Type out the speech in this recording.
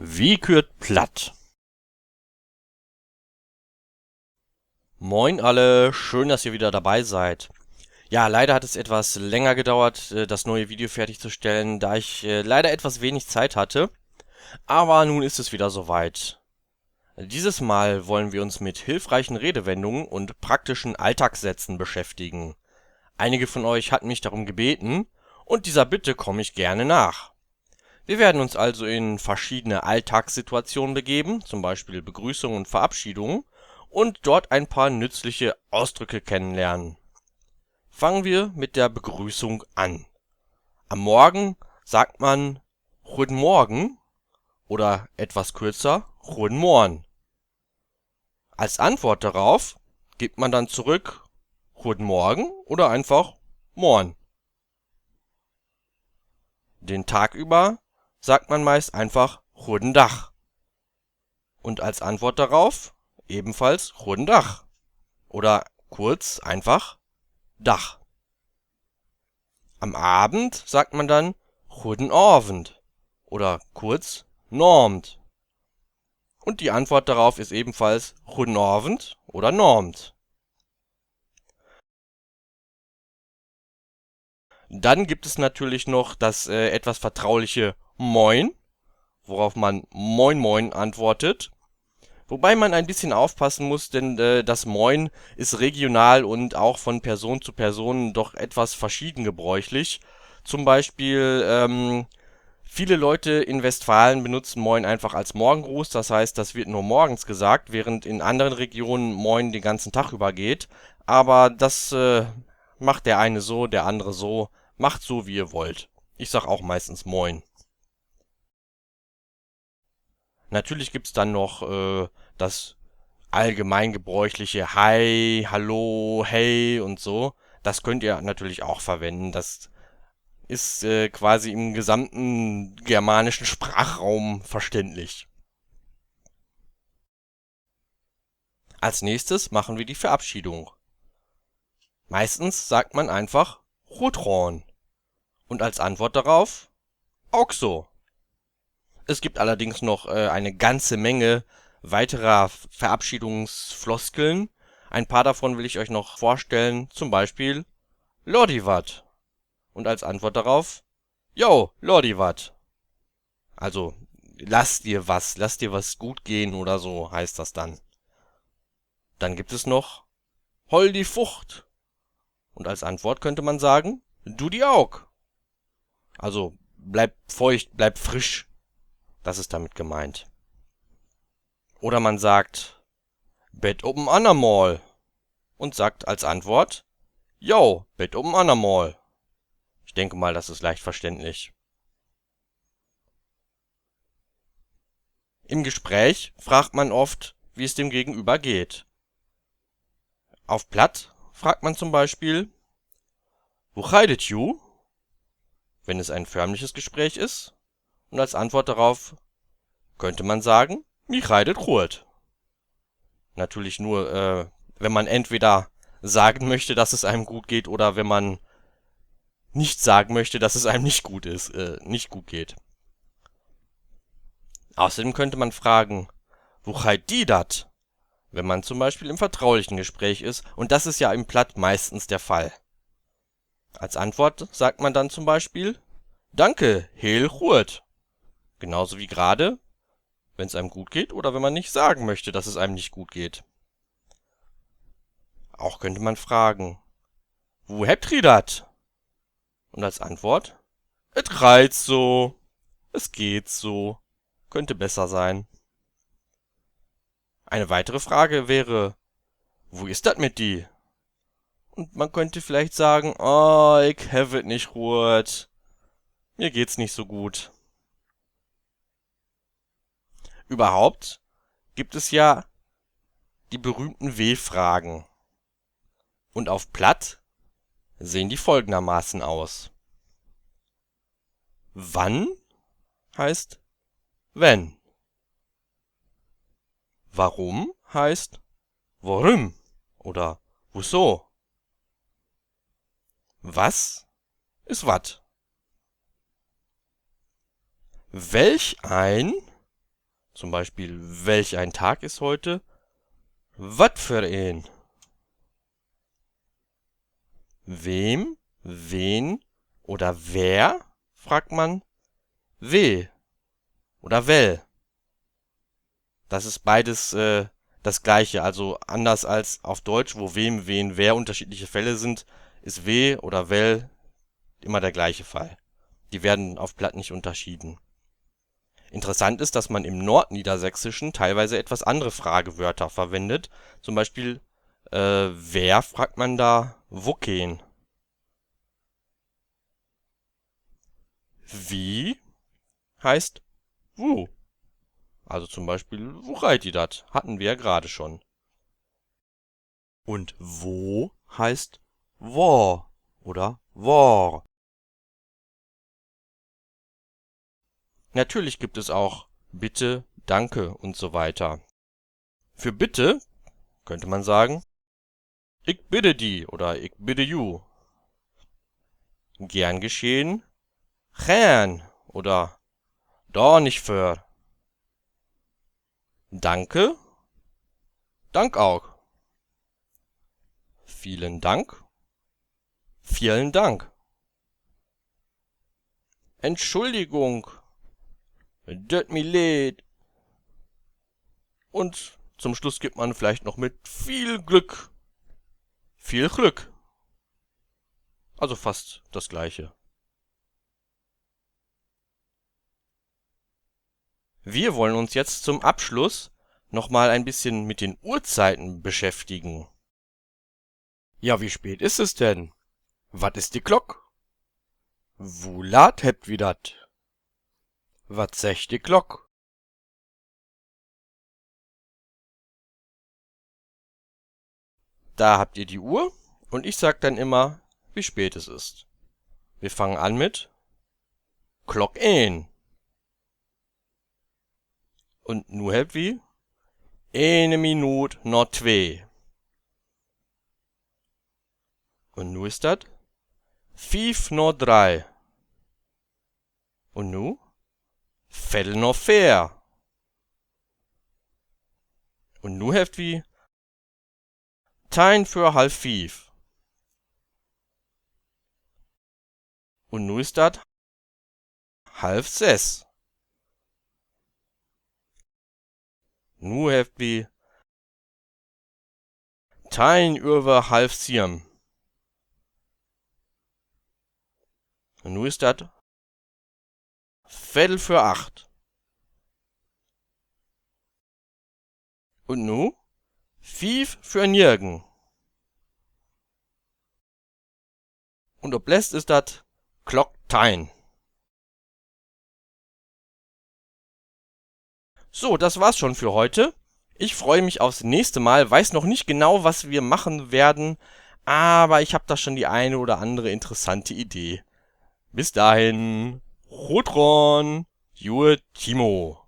Wie kürt platt? Moin alle, schön, dass ihr wieder dabei seid. Ja, leider hat es etwas länger gedauert, das neue Video fertigzustellen, da ich leider etwas wenig Zeit hatte. Aber nun ist es wieder soweit. Dieses Mal wollen wir uns mit hilfreichen Redewendungen und praktischen Alltagssätzen beschäftigen. Einige von euch hatten mich darum gebeten und dieser Bitte komme ich gerne nach. Wir werden uns also in verschiedene Alltagssituationen begeben, zum Beispiel Begrüßungen und Verabschiedungen, und dort ein paar nützliche Ausdrücke kennenlernen. Fangen wir mit der Begrüßung an. Am Morgen sagt man Guten Morgen oder etwas kürzer Guten Morgen. Als Antwort darauf gibt man dann zurück Guten Morgen oder einfach Morgen. Den Tag über sagt man meist einfach Guten Dach. Und als Antwort darauf ebenfalls Guten Dach oder kurz einfach Dach. Am Abend sagt man dann Guten Abend oder kurz Normd. Und die Antwort darauf ist ebenfalls Guten Abend oder Normd. Dann gibt es natürlich noch das etwas vertrauliche Moin, worauf man Moin Moin antwortet. Wobei man ein bisschen aufpassen muss, denn das Moin ist regional und auch von Person zu Person doch etwas verschieden gebräuchlich. Zum Beispiel, viele Leute in Westfalen benutzen Moin einfach als Morgengruß, das heißt, das wird nur morgens gesagt, während in anderen Regionen Moin den ganzen Tag über geht. Aber das macht der eine so, der andere so. Macht so, wie ihr wollt. Ich sag auch meistens Moin. Natürlich gibt's dann noch das allgemeingebräuchliche Hi, Hallo, Hey und so. Das könnt ihr natürlich auch verwenden. Das ist quasi im gesamten germanischen Sprachraum verständlich. Als nächstes machen wir die Verabschiedung. Meistens sagt man einfach Rotron und als Antwort darauf auch so. Es gibt allerdings noch eine ganze Menge weiterer Verabschiedungsfloskeln. Ein paar davon will ich euch noch vorstellen, zum Beispiel Lordivat. Und als Antwort darauf, Yo, Lordivat. Also, lass dir was gut gehen oder so heißt das dann. Dann gibt es noch Hol die Fucht. Und als Antwort könnte man sagen, Du die Aug. Also, bleib feucht, bleib frisch. Das ist damit gemeint. Oder man sagt Bet oben Anamol und sagt als Antwort Yo, Bet oben Anamol. Ich denke mal, das ist leicht verständlich. Im Gespräch fragt man oft, wie es dem Gegenüber geht. Auf Platt fragt man zum Beispiel Wo chaidet ju? Wenn es ein förmliches Gespräch ist. Und als Antwort darauf könnte man sagen Mi chaidet Ruhet. Natürlich nur, wenn man entweder sagen möchte, dass es einem gut geht, oder wenn man nicht sagen möchte, dass es einem nicht gut geht. Außerdem könnte man fragen, wo chait die dat? Wenn man zum Beispiel im vertraulichen Gespräch ist, und das ist ja im Platt meistens der Fall. Als Antwort sagt man dann zum Beispiel, Danke, heel Ruhet. Genauso wie gerade, wenn es einem gut geht oder wenn man nicht sagen möchte, dass es einem nicht gut geht. Auch könnte man fragen, wo hebt ihr dat? Und als Antwort, et reizt so, es geht so, könnte besser sein. Eine weitere Frage wäre, wo ist dat mit die? Und man könnte vielleicht sagen, oh, ich have it nicht gut. Mir geht's nicht so gut. Überhaupt gibt es ja die berühmten W-Fragen. Und auf Platt sehen die folgendermaßen aus. Wann heißt wenn. Warum heißt warum oder wieso. Was ist wat. Welch ein Zum Beispiel, welch ein Tag ist heute? Wat für ein? Wem, wen oder wer, fragt man we oder wel. Das ist beides das Gleiche, also anders als auf Deutsch, wo wem, wen, wer unterschiedliche Fälle sind, ist we oder wel immer der gleiche Fall. Die werden auf Platt nicht unterschieden. Interessant ist, dass man im Nordniedersächsischen teilweise etwas andere Fragewörter verwendet. Zum Beispiel, wer fragt man da woken? Wie heißt wo. Also zum Beispiel, wo reit ihr dat? Hatten wir ja gerade schon. Und wo heißt wo oder wor. Natürlich gibt es auch bitte, danke und so weiter. Für bitte könnte man sagen, ich bitte die oder ich bitte you. Gern geschehen, gern oder da nicht für. Danke, Dank auch. Vielen Dank, vielen Dank. Entschuldigung, tut mir leid. Und zum Schluss gibt man vielleicht noch mit viel Glück. Viel Glück. Also fast das Gleiche. Wir wollen uns jetzt zum Abschluss nochmal ein bisschen mit den Uhrzeiten beschäftigen. Ja, wie spät ist es denn? Wat ist die Glock? Wo lat hebt wie dat? Wat sech die Glock? Da habt ihr die Uhr und ich sag dann immer, wie spät es ist. Wir fangen an mit Klock 1. Und nu hebt wie 1 Minute noch 2. Und nu ist dat 5 noch 3. Und nu Viertel noch 4. Und nu hebt wie 10 für halb 5. Und nu ist dat halb 6. Nu hebt wie 10 über halb 7. Und nu ist dat Viertel für 8. Und nu 5 für nirgen. Und ob lässt ist dat Glock 10. So, das war's schon für heute. Ich freue mich aufs nächste Mal, weiß noch nicht genau, was wir machen werden, aber ich habe da schon die eine oder andere interessante Idee. Bis dahin, Rotron, Jure Timo.